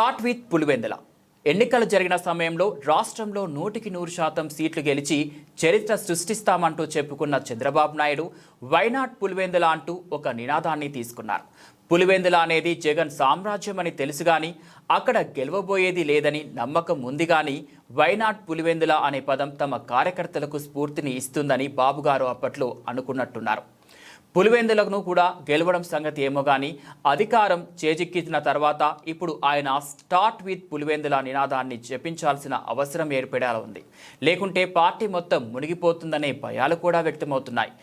Start with Pulivendula. ఎన్నికలు జరిగిన సమయంలో రాష్ట్రంలో 100% సీట్లు గెలిచి చరిత్ర సృష్టిస్తామంటూ చెప్పుకున్న చంద్రబాబు నాయుడు వైనాట్ పులివెందుల అంటూ ఒక నినాదాన్ని తీసుకున్నారు. పులివెందుల అనేది జగన్ సామ్రాజ్యం అని తెలుసు గాని అక్కడ గెలవబోయేది లేదని నమ్మకం ఉంది గాని వైనాట్ పులివెందుల అనే పదం తమ కార్యకర్తలకు స్ఫూర్తిని ఇస్తుందని బాబుగారు అప్పట్లో అనుకున్నట్టున్నారు. పులివెందులను కూడా గెలవడం సంగతి ఏమో కానీ అధికారం చేజిక్కించిన తర్వాత ఇప్పుడు ఆయన స్టార్ట్ విత్ పులివెందుల నినాదాన్ని జపించాల్సిన అవసరం ఏర్పడేలా ఉంది. లేకుంటే పార్టీ మొత్తం మునిగిపోతుందనే భయాలు కూడా వ్యక్తమవుతున్నాయి.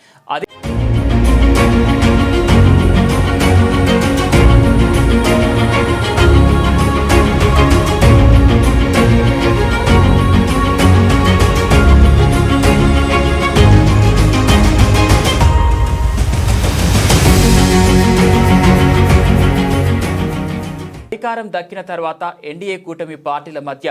అధికారం దక్కిన తర్వాత ఎన్డీఏ కూటమి పార్టీల మధ్య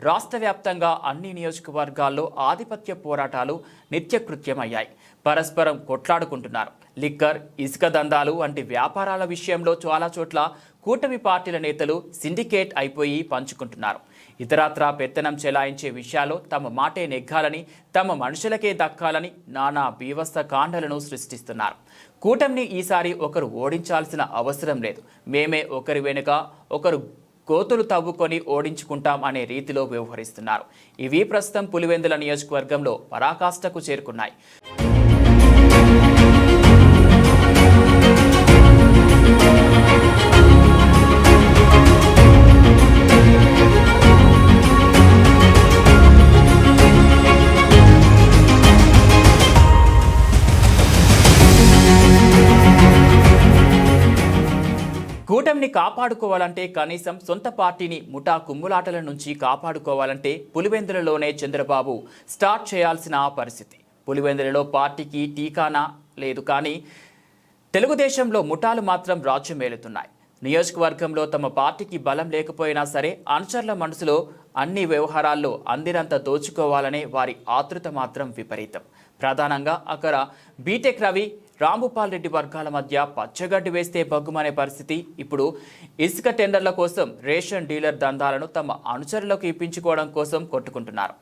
రాష్ట్ర వ్యాప్తంగా అన్ని నియోజకవర్గాల్లో ఆధిపత్య పోరాటాలు నిత్యకృత్యమయ్యాయి. పరస్పరం కొట్లాడుకుంటున్నారు. లిక్కర్, ఇసుక దందాలు వంటి వ్యాపారాల విషయంలో చాలా చోట్ల కూటమి పార్టీల నేతలు సిండికేట్ అయిపోయి పంచుకుంటున్నారు. ఇతరత్రా పెత్తనం చెలాయించే విషయాల్లో తమ మాటే నెగ్గాలని, తమ మనుషులకే దక్కాలని నానా బీభత్స కాండలను సృష్టిస్తున్నారు. కూటమిని ఈసారి ఒకరు ఓడించాల్సిన అవసరం లేదు. మేమే ఒకరి వెనుక ఒకరు కోతులు తవ్వుకొని ఓడించుకుంటాం అనే రీతిలో వ్యవహరిస్తున్నారు. ఇవి ప్రస్తుతం పులివెందుల నియోజకవర్గంలో పరాకాష్ఠకు చేరుకున్నాయి. కూటమిని కాపాడుకోవాలంటే, కనీసం సొంత పార్టీని ముఠా కుమ్ములాటల నుంచి కాపాడుకోవాలంటే పులివెందులలోనే చంద్రబాబు స్టార్ట్ చేయాల్సిన పరిస్థితి. పులివెందులలో పార్టీకి టీకానా లేదు, కానీ తెలుగుదేశంలో ముఠాలు మాత్రం రాజ్యం ఏలుతున్నాయి. నియోజకవర్గంలో తమ పార్టీకి బలం లేకపోయినా సరే అనుచరుల మనసులో అన్ని వ్యవహారాల్లో అందినంత దోచుకోవాలనే వారి ఆతృత మాత్రం విపరీతం. ప్రధానంగా అక్కడ బీటెక్ రవి, రాంభూపాల్ రెడ్డి వర్గాల మధ్య పచ్చగడ్డి వేస్తే బగ్గుమనే పరిస్థితి. ఇప్పుడు ఇసుక టెండర్ల కోసం, రేషన్ డీలర్ దందాలను తమ అనుచరులకు ఇప్పించుకోవడం కోసం కొట్టుకుంటున్నారు.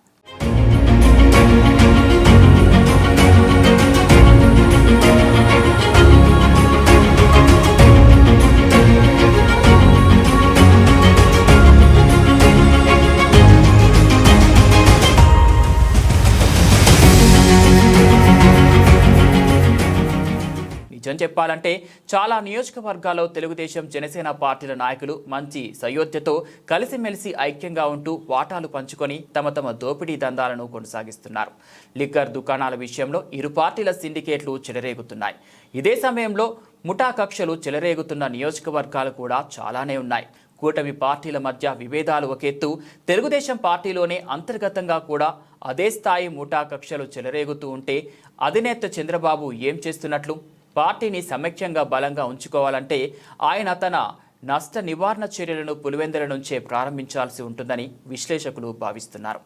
నిజం చెప్పాలంటే చాలా నియోజకవర్గాల్లో తెలుగుదేశం, జనసేన పార్టీల నాయకులు మంచి సయోధ్యతో కలిసిమెలిసి ఐక్యంగా ఉంటూ వాటాలు పంచుకొని తమ తమ దోపిడీ దందాలను కొనసాగిస్తున్నారు. లిక్కర్ దుకాణాల విషయంలో ఇరు పార్టీల సిండికేట్లు చెలరేగుతున్నాయి. ఇదే సమయంలో ముఠా కక్షలు చెలరేగుతున్న నియోజకవర్గాలు కూడా చాలానే ఉన్నాయి. కూటమి పార్టీల మధ్య విభేదాలు ఒకెత్తు, తెలుగుదేశం పార్టీలోనే అంతర్గతంగా కూడా అదే స్థాయి ముఠా కక్షలు చెలరేగుతూ ఉంటే అధినేత చంద్రబాబు ఏం చేస్తున్నట్లు? పార్టీని సమైక్యంగా బలంగా ఉంచుకోవాలంటే ఆయన తన నష్ట నివారణ చర్యలను పులివెందుల నుంచే ప్రారంభించాల్సి ఉంటుందని విశ్లేషకులు భావిస్తున్నారు.